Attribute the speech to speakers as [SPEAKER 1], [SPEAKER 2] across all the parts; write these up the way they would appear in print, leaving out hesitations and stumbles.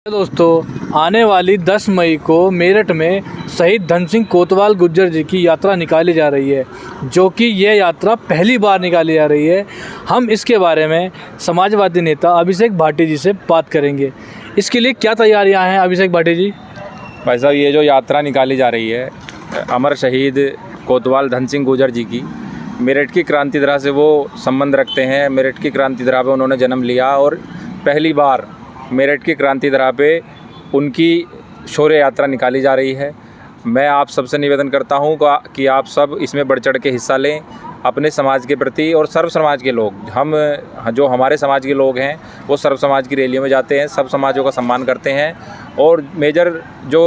[SPEAKER 1] दोस्तों, आने वाली 10 मई को मेरठ में शहीद धन सिंह कोतवाल गुर्जर जी की यात्रा निकाली जा रही है, जो कि यह यात्रा पहली बार निकाली जा रही है। हम इसके बारे में समाजवादी नेता अभिषेक भाटी जी से बात करेंगे। इसके लिए क्या तैयारियां हैं अभिषेक भाटी जी?
[SPEAKER 2] भाई साहब, ये जो यात्रा निकाली जा रही है अमर शहीद कोतवाल धन सिंह गुर्जर जी की, मेरठ की क्रांति धरा से वो संबंध रखते हैं। मेरठ की क्रांति धरा पे उन्होंने जन्म लिया और पहली बार मेरठ की क्रांति धरा पे उनकी शौर्य यात्रा निकाली जा रही है। मैं आप सबसे निवेदन करता हूँ कि आप सब इसमें बढ़ चढ़ के हिस्सा लें अपने समाज के प्रति। और सर्व समाज के लोग, जो हमारे समाज के लोग हैं वो सर्व समाज की रैलियों में जाते हैं, सब समाजों का सम्मान करते हैं। और मेजर जो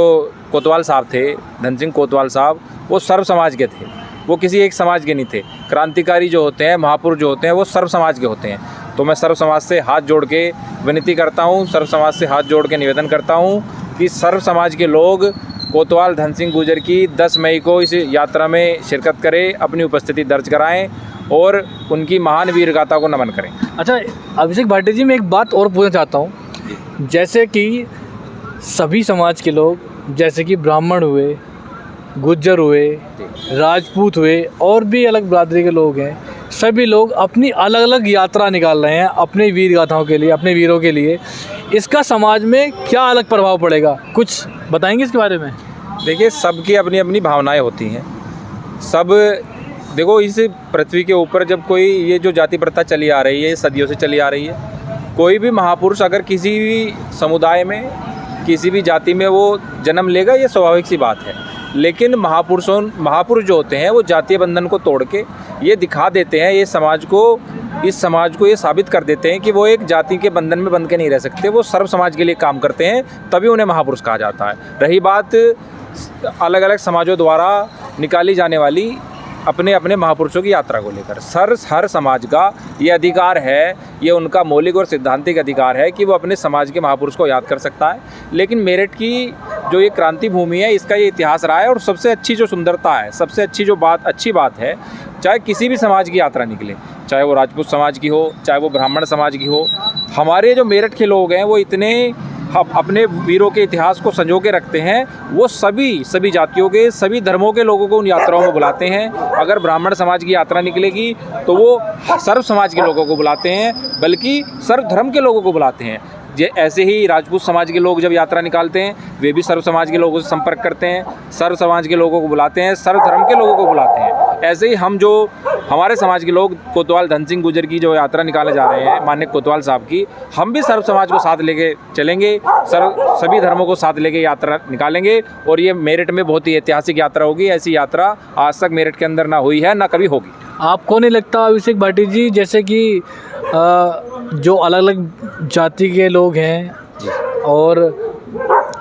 [SPEAKER 2] कोतवाल साहब थे, धन सिंह कोतवाल साहब, वो सर्व समाज के थे, वो किसी एक समाज के नहीं थे। क्रांतिकारी जो होते हैं, महापुरुष जो होते हैं, वो सर्व समाज के होते हैं। तो मैं सर्व समाज से हाथ जोड़ के विनती करता हूँ, सर्व समाज से हाथ जोड़ के निवेदन करता हूँ कि सर्व समाज के लोग कोतवाल धन सिंह गुर्जर की 10 मई को इस यात्रा में शिरकत करें, अपनी उपस्थिति दर्ज कराएं और उनकी महान वीर गाथा को नमन करें।
[SPEAKER 1] अच्छा अभिषेक भाटी जी, मैं एक बात और पूछना चाहता हूँ। जैसे कि सभी समाज के लोग, जैसे कि ब्राह्मण हुए, गुज्जर हुए, राजपूत हुए और भी अलग बरादरी के लोग हैं, सभी लोग अपनी अलग अलग यात्रा निकाल रहे हैं अपने वीर गाथाओं के लिए, अपने वीरों के लिए। इसका समाज में क्या अलग प्रभाव पड़ेगा, कुछ बताएंगे इसके बारे में?
[SPEAKER 2] देखिए, सबकी अपनी अपनी भावनाएं होती हैं। सब देखो, इस पृथ्वी के ऊपर जब कोई ये जो जाति प्रथा चली आ रही है, सदियों से चली आ रही है, कोई भी महापुरुष अगर किसी भी समुदाय में, किसी भी जाति में वो जन्म लेगा, ये स्वाभाविक सी बात है। लेकिन महापुरुष जो होते हैं वो जातीय बंधन को तोड़ के ये दिखा देते हैं, इस समाज को ये साबित कर देते हैं कि वो एक जाति के बंधन में बंध के नहीं रह सकते, वो सर्व समाज के लिए काम करते हैं, तभी उन्हें महापुरुष कहा जाता है। रही बात अलग अलग समाजों द्वारा निकाली जाने वाली अपने अपने महापुरुषों की यात्रा को लेकर, हर समाज का ये अधिकार है, ये उनका मौलिक और सिद्धांतिक अधिकार है कि वो अपने समाज के महापुरुष को याद कर सकता है। लेकिन मेरठ की जो ये क्रांति भूमि है, इसका ये इतिहास रहा है। और सबसे अच्छी जो सुंदरता है, सबसे अच्छी बात है, चाहे किसी भी समाज की यात्रा निकले, चाहे वो राजपूत समाज की हो, चाहे वो ब्राह्मण समाज की हो, हमारे जो मेरठ के लोग हैं वो इतने अपने वीरों के इतिहास को संजो के रखते हैं। वो सभी जातियों के, सभी धर्मों के लोगों को उन यात्राओं में बुलाते हैं। अगर ब्राह्मण समाज की यात्रा निकलेगी तो वो सर्व समाज के लोगों को बुलाते हैं, बल्कि सर्व धर्म के लोगों को बुलाते हैं। ऐसे ही राजपूत समाज के लोग जब यात्रा निकालते हैं, वे भी सर्व समाज के लोगों से संपर्क करते हैं, सर्व समाज के लोगों को बुलाते हैं, सर्व धर्म के लोगों को बुलाते हैं। ऐसे ही हम जो हमारे समाज के लोग कोतवाल धन सिंह गुर्जर की जो यात्रा निकाले जा रहे हैं, माननीय कोतवाल साहब की, हम भी सर्व समाज को साथ लेके चलेंगे, सभी धर्मों को साथ लेके यात्रा निकालेंगे। और ये मेरठ में बहुत ही ऐतिहासिक यात्रा होगी। ऐसी यात्रा आज तक मेरठ के अंदर ना हुई है, ना कभी होगी।
[SPEAKER 1] आपको नहीं लगता अभिषेक भाटी जी, जैसे कि जो अलग अलग जाति के लोग हैं और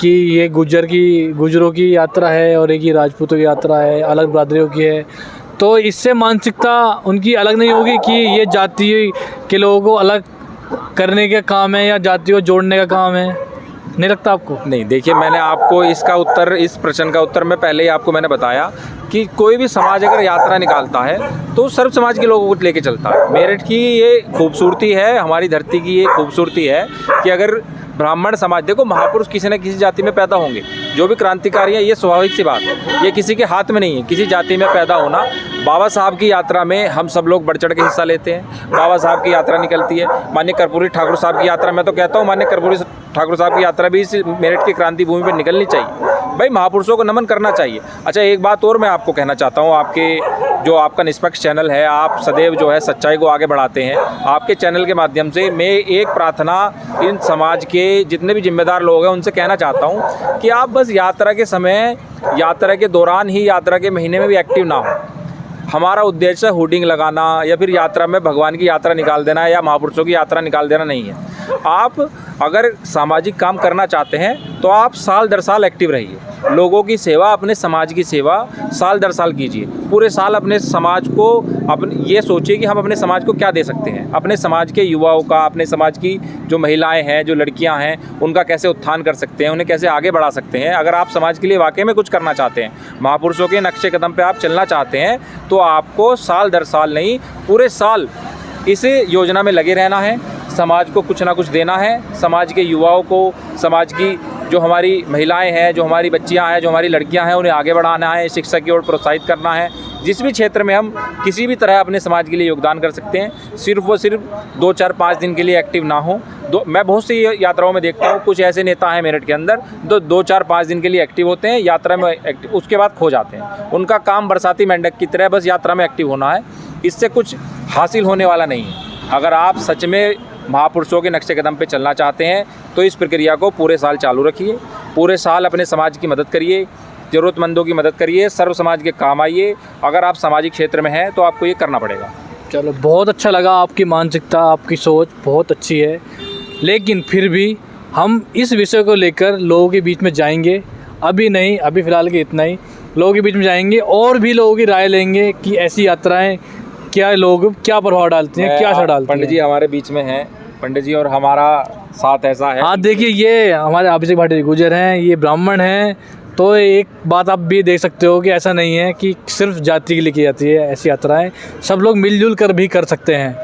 [SPEAKER 1] कि ये गुजरों की यात्रा है और एक ही राजपूतों की यात्रा है, अलग बरादरियों की है, तो इससे मानसिकता उनकी अलग नहीं होगी कि ये जाति के लोगों को अलग करने का काम है या जाति को जोड़ने का काम है? नहीं लगता आपको?
[SPEAKER 2] नहीं, देखिए, मैंने आपको इस प्रश्न का उत्तर मैं पहले ही आपको मैंने बताया कि कोई भी समाज अगर यात्रा निकालता है तो सर्व समाज के लोगों को लेके चलता है। मेरठ की ये खूबसूरती है, हमारी धरती की ये खूबसूरती है कि अगर ब्राह्मण समाज, देखो, महापुरुष किसी न किसी जाति में पैदा होंगे, जो भी क्रांतिकारी है, ये स्वाभाविक सी बात है, ये किसी के हाथ में नहीं है किसी जाति में पैदा होना। बाबा साहब की यात्रा में हम सब लोग बढ़ चढ़ के हिस्सा लेते हैं। बाबा साहब की यात्रा निकलती है, माननीय कर्पूरी ठाकुर साहब की यात्रा, मैं तो कहता हूँ माननीय कर्पूरी ठाकुर साहब की यात्रा भी इस मेरठ की क्रांति भूमि पर निकलनी चाहिए। भाई, महापुरुषों को नमन करना चाहिए। अच्छा, एक बात और मैं आपको कहना चाहता हूँ, आपका निष्पक्ष चैनल है, आप सदैव जो है सच्चाई को आगे बढ़ाते हैं। आपके चैनल के माध्यम से मैं एक प्रार्थना इन समाज के जितने भी जिम्मेदार लोग हैं उनसे कहना चाहता हूँ कि आप बस यात्रा के समय, यात्रा के दौरान ही, यात्रा के महीने में भी एक्टिव ना हो। हमारा उद्देश्य होर्डिंग लगाना या फिर यात्रा में भगवान की यात्रा निकाल देना या महापुरुषों की यात्रा निकाल देना नहीं है। आप अगर सामाजिक काम करना चाहते हैं तो आप साल दर साल एक्टिव रहिए, लोगों की सेवा, अपने समाज की सेवा साल दर साल कीजिए। पूरे साल अपने समाज को ये सोचिए कि हम अपने समाज को क्या दे सकते हैं, अपने समाज के युवाओं का, अपने समाज की जो महिलाएं हैं, जो लड़कियां हैं, उनका कैसे उत्थान कर सकते हैं, उन्हें कैसे आगे बढ़ा सकते हैं। अगर आप समाज के लिए वाकई में कुछ करना चाहते हैं, महापुरुषों के नक्शे कदम पे आप चलना चाहते हैं, तो आपको साल दर साल नहीं, पूरे साल इस योजना में लगे रहना है। समाज को कुछ ना कुछ देना है, समाज के युवाओं को, समाज की जो हमारी महिलाएं हैं, जो हमारी बच्चियां हैं, जो हमारी लड़कियां हैं, उन्हें आगे बढ़ाना है, शिक्षा की ओर प्रोत्साहित करना है। जिस भी क्षेत्र में हम किसी भी तरह अपने समाज के लिए योगदान कर सकते हैं, सिर्फ वो सिर्फ 2, 4, 5 दिन के लिए एक्टिव ना हो। मैं बहुत सी यात्राओं में देखता हूँ, कुछ ऐसे नेता हैं मेरठ के अंदर जो 2, 4, 5 दिन के लिए एक्टिव होते हैं, यात्रा में एक्टिव, उसके बाद खो जाते हैं। उनका काम बरसाती मेंढक की तरह बस यात्रा में एक्टिव होना है, इससे कुछ हासिल होने वाला नहीं है। अगर आप सच में महापुरुषों के नक्शे कदम पे चलना चाहते हैं तो इस प्रक्रिया को पूरे साल चालू रखिए, पूरे साल अपने समाज की मदद करिए, ज़रूरतमंदों की मदद करिए, सर्व समाज के काम आइए। अगर आप सामाजिक क्षेत्र में हैं तो आपको ये करना पड़ेगा।
[SPEAKER 1] चलो, बहुत अच्छा लगा, आपकी मानसिकता, आपकी सोच बहुत अच्छी है। लेकिन फिर भी हम इस विषय को लेकर लोगों के बीच में जाएंगे, अभी नहीं, अभी फ़िलहाल के इतना ही। लोगों के बीच में जाएंगे और भी लोगों की राय लेंगे कि ऐसी यात्राएं क्या लोग क्या प्रभाव डालती हैं, क्या असर डालती हैं।
[SPEAKER 2] पंडित जी हमारे बीच में हैं, पंडित जी, और हमारा साथ ऐसा है।
[SPEAKER 1] हाँ, देखिए, ये हमारे अभिषेक भाटी जी गुजर हैं, ये ब्राह्मण हैं। तो एक बात आप भी देख सकते हो कि ऐसा नहीं है कि सिर्फ जाति के लिए की जाती है ऐसी यात्राएं, सब लोग मिलजुल कर भी कर सकते हैं।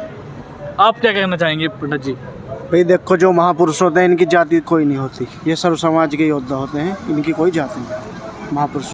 [SPEAKER 1] आप क्या कहना चाहेंगे पंडित जी?
[SPEAKER 3] भाई देखो, जो महापुरुष होते हैं इनकी जाति कोई नहीं होती, ये सर्व समाज के योद्धा होते हैं, इनकी कोई जाति नहीं। महापुरुष